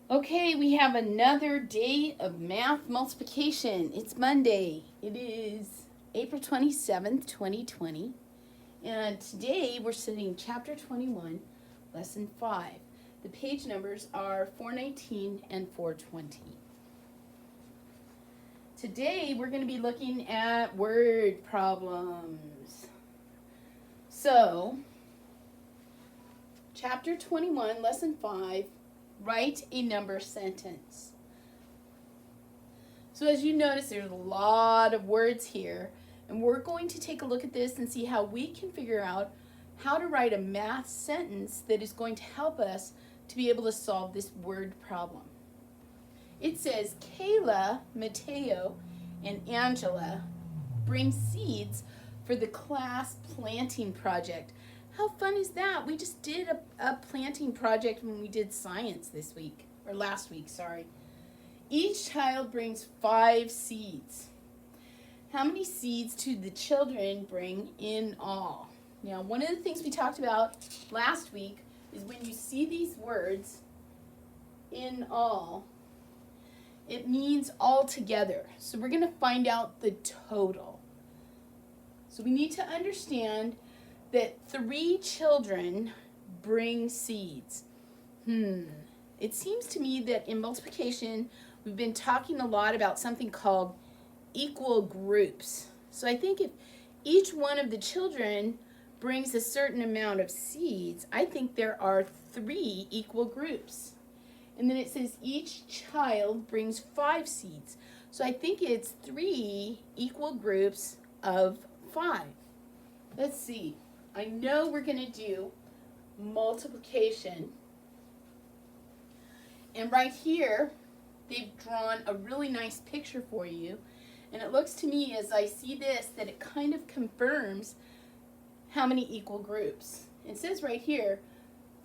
Okay, we have another day of math multiplication. It's Monday. It is April 27th, 2020. And today we're studying Chapter 21, Lesson 5. The page numbers are 419 and 420. Today we're going to be looking at word problems. So, Chapter 21, Lesson 5, write a number sentence. So as you notice, there's a lot of words here, and we're going to take a look at this and see how we can figure out how to write a math sentence that is going to help us to be able to solve this word problem. It says, Kayla, Mateo, and Angela bring seeds for the class planting project. How fun is that? We just did a planting project when we did science this week, or last week, sorry. Each child brings 5 seeds. How many seeds do the children bring in all? Now, one of the things we talked about last week is when you see these words, in all, it means all together. So we're going to find out the total. So we need to understand that 3 children bring seeds. It seems to me that in multiplication, we've been talking a lot about something called equal groups. So I think if each one of the children brings a certain amount of seeds, I think there are 3 equal groups. And then it says each child brings 5 seeds. So I think it's 3 equal groups of 5. Let's see. I know we're going to do multiplication. And right here, they've drawn a really nice picture for you. And it looks to me, as I see this, that it kind of confirms how many equal groups. It says right here,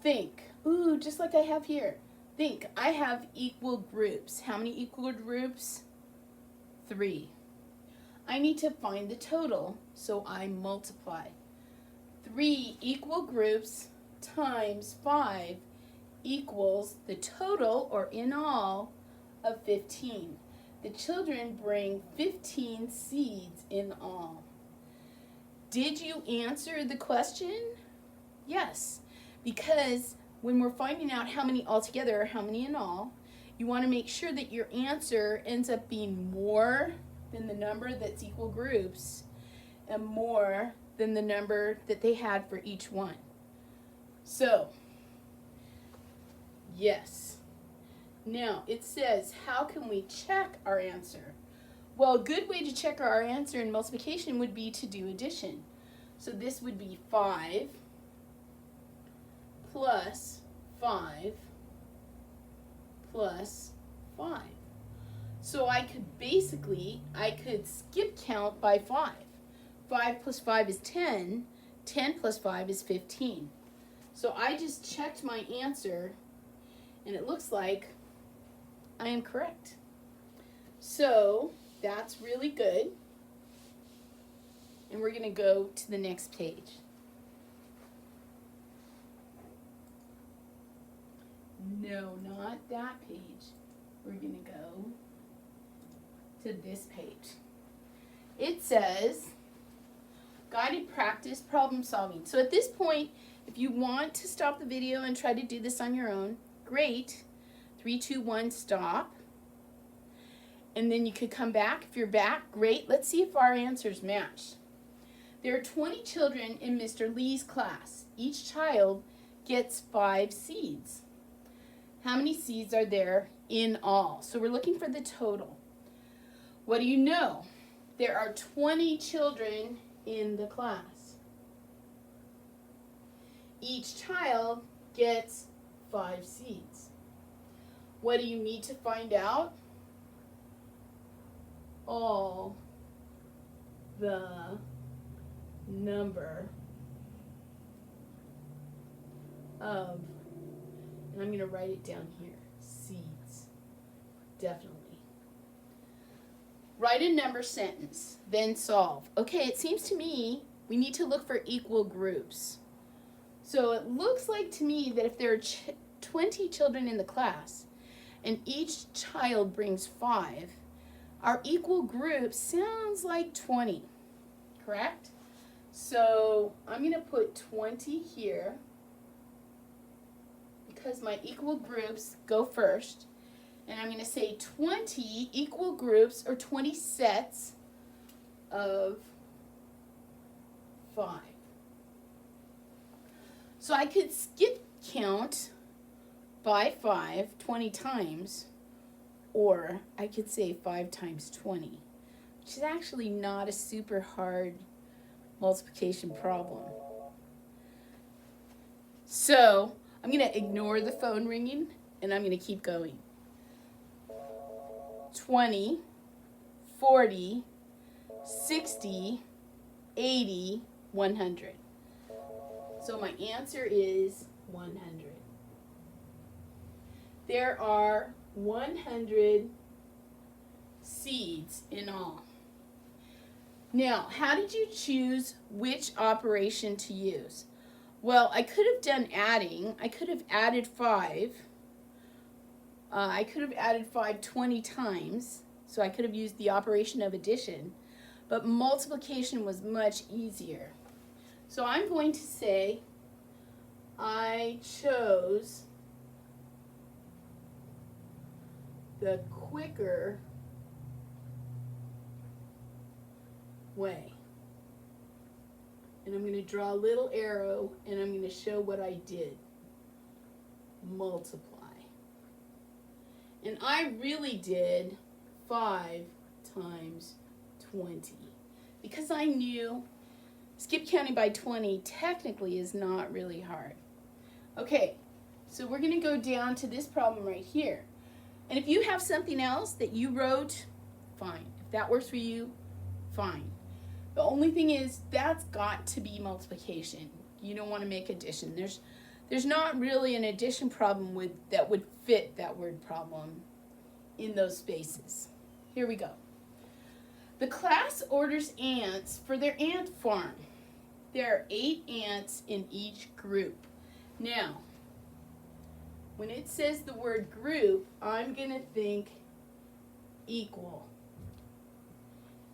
think. Ooh, just like I have here. Think, I have equal groups. How many equal groups? 3. I need to find the total, so I multiply. 3 equal groups times 5 equals the total, or in all, of 15. The children bring 15 seeds in all. Did you answer the question? Yes, because when we're finding out how many altogether, or how many in all, you want to make sure that your answer ends up being more than the number that's equal groups and more than the number that they had for each one. So, yes. Now, it says, how can we check our answer? Well, a good way to check our answer in multiplication would be to do addition. So this would be 5 plus 5 plus 5. So I could skip count by 5. 5 plus 5 is 10. 10 plus 5 is 15. So I just checked my answer, and it looks like I am correct. So that's really good. And we're going to go to the next page. No, not that page. We're going to go to this page. It says, guided practice problem solving. So at this point, if you want to stop the video and try to do this on your own, great. 3, 2, 1, stop. And then you could come back. If you're back, great. Let's see if our answers match. There are 20 children in Mr. Lee's class. Each child gets 5 seeds. How many seeds are there in all? So we're looking for the total. What do you know? There are 20 children in the class. Each child gets 5 seeds. What do you need to find out? All the number of, and I'm going to write it down here, seeds. Definitely. Write a number sentence, then solve. Okay, it seems to me we need to look for equal groups. So it looks like to me that if there are 20 children in the class, and each child brings 5, our equal group sounds like 20, correct? So I'm going to put 20 here because my equal groups go first. And I'm going to say 20 equal groups or 20 sets of 5. So I could skip count by 5 20 times, or I could say 5 times 20, which is actually not a super hard multiplication problem. So I'm going to ignore the phone ringing and I'm going to keep going. 20, 40, 60, 80, 100. So my answer is 100. There are 100 seeds in all. Now, how did you choose which operation to use? Well, I could have done adding. I could have added 5. I could have added 5 20 times, so I could have used the operation of addition, but multiplication was much easier. So I'm going to say I chose the quicker way. And I'm going to draw a little arrow and I'm going to show what I did. Multiply. And I really did 5 times 20 because I knew skip counting by 20 technically is not really hard. Okay, so we're going to go down to this problem right here. And if you have something else that you wrote, fine. If that works for you, fine. The only thing is that's got to be multiplication. You don't want to make addition. There's not really an addition problem that would fit that word problem in those spaces. Here we go. The class orders ants for their ant farm. There are 8 ants in each group. Now, when it says the word group, I'm going to think equal.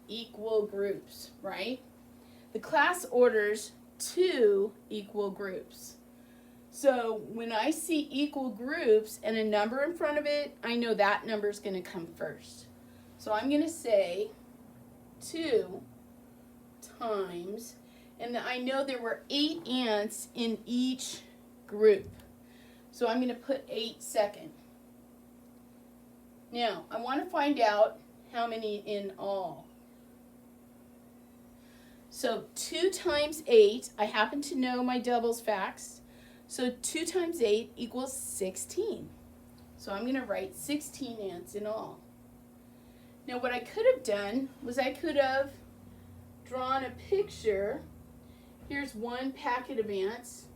Equal groups, right? The class orders 2 equal groups. So when I see equal groups and a number in front of it, I know that number is going to come first. So I'm going to say 2 times, and I know there were 8 ants in each group. So I'm going to put 8 second. Now, I want to find out how many in all. So 2 times 8, I happen to know my doubles facts. So 2 times 8 equals 16. So I'm going to write 16 ants in all. Now what I could have done was I could have drawn a picture. Here's one packet of ants.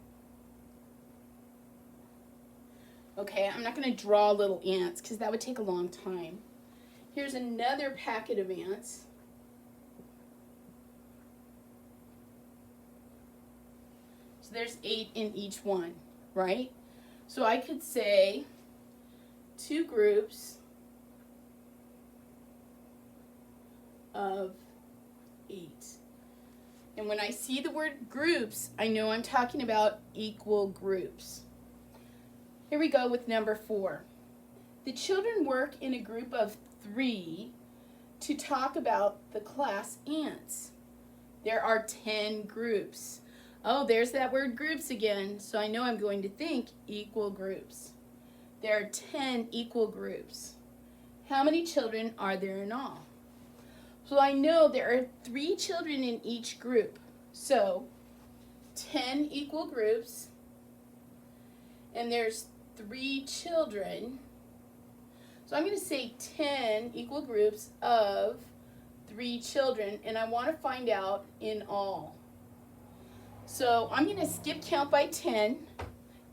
Okay, I'm not going to draw little ants because that would take a long time. Here's another packet of ants. So there's 8 in each one, right? So I could say 2 groups of 8. And when I see the word groups, I know I'm talking about equal groups. Here we go with number 4. The children work in a group of 3 to talk about the class ants. There are 10 groups. Oh, there's that word groups again, so I know I'm going to think equal groups. There are 10 equal groups. How many children are there in all? So I know there are 3 children in each group. So 10 equal groups, and there's 3 children. So I'm going to say 10 equal groups of 3 children, and I want to find out in all. So I'm going to skip count by 10,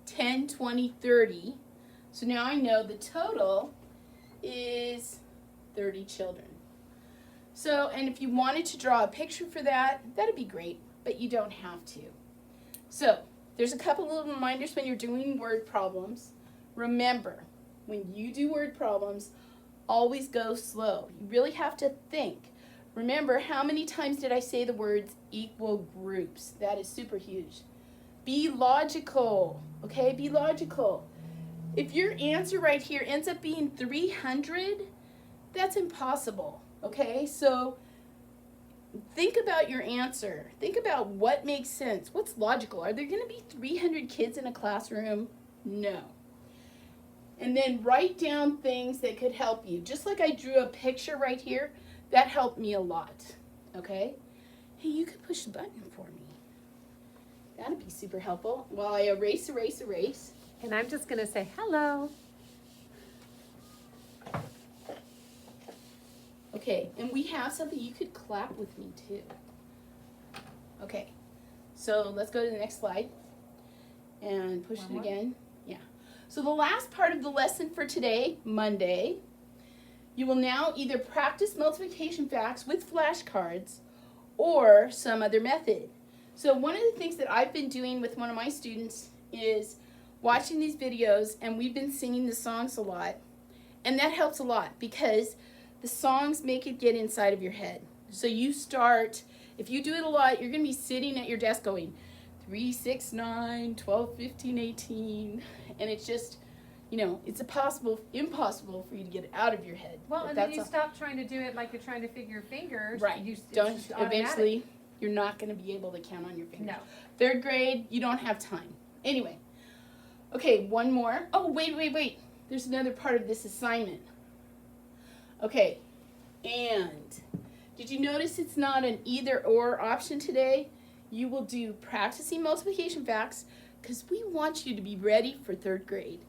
10, 20, 30. So now I know the total is 30 children. So, and if you wanted to draw a picture for that, that'd be great, but you don't have to. So, there's a couple little reminders when you're doing word problems. Remember, when you do word problems, always go slow. You really have to think. Remember, how many times did I say the words equal groups? That is super huge. Be logical, okay? Be logical. If your answer right here ends up being 300, that's impossible, okay? So think about your answer. Think about what makes sense. What's logical? Are there going to be 300 kids in a classroom? No. And then write down things that could help you. Just like I drew a picture right here, that helped me a lot, okay? Hey, you could push the button for me. That'd be super helpful. While I erase. And I'm just going to say hello. Okay, and we have something you could clap with me too. Okay, so let's go to the next slide and push it again. Yeah. So the last part of the lesson for today, Monday, you will now either practice multiplication facts with flashcards or some other method. So one of the things that I've been doing with one of my students is watching these videos, and we've been singing the songs a lot, and that helps a lot because the songs make it get inside of your head. So you start, if you do it a lot, you're going to be sitting at your desk going 3, 6, 9, 12, 15, 18, and it's just, you know, it's impossible for you to get it out of your head. Well, and then you stop trying to do it like you're trying to figure your fingers. Right. Don't, eventually, you're not going to be able to count on your fingers. No. 3rd grade, you don't have time. Anyway. Okay, one more. Oh, wait. There's another part of this assignment. Okay, and did you notice it's not an either or option today? You will do practicing multiplication facts because we want you to be ready for 3rd grade.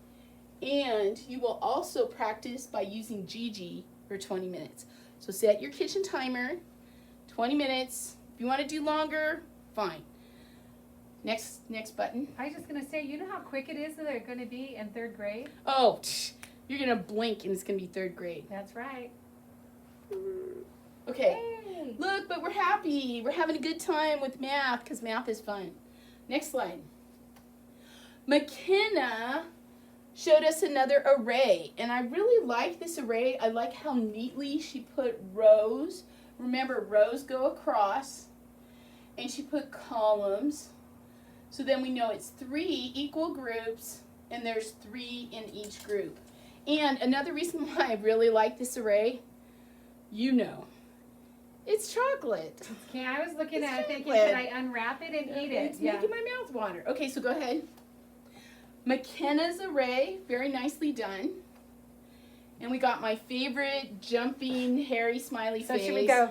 And you will also practice by using Gigi for 20 minutes. So set your kitchen timer, 20 minutes. If you want to do longer, fine. Next button. I was just going to say, you know how quick it is that they're going to be in 3rd grade? Oh, you're going to blink and it's going to be 3rd grade. That's right. Okay. Yay. Look, but we're happy. We're having a good time with math because math is fun. Next slide. McKenna showed us another array, and I really like this array. I like how neatly she put rows. Remember, rows go across, and she put columns. So then we know it's 3 equal groups, and there's 3 in each group. And another reason why I really like this array, you know, it's chocolate. Okay, I was looking at it thinking, should I unwrap it and eat it? It's making my mouth water. Okay, so go ahead. McKenna's array, very nicely done. And we got my favorite jumping, hairy, smiley face. So should we go?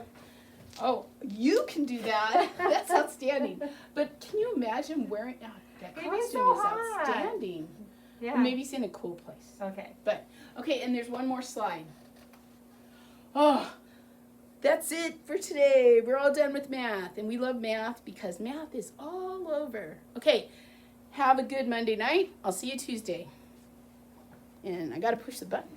Oh, you can do that. That's outstanding. But can you imagine wearing that costume is outstanding. Yeah. Or maybe it's in a cool place. Okay. But okay, and there's one more slide. Oh, that's it for today. We're all done with math, and we love math because math is all over. Okay, have a good Monday night. I'll see you Tuesday. And I got to push the button.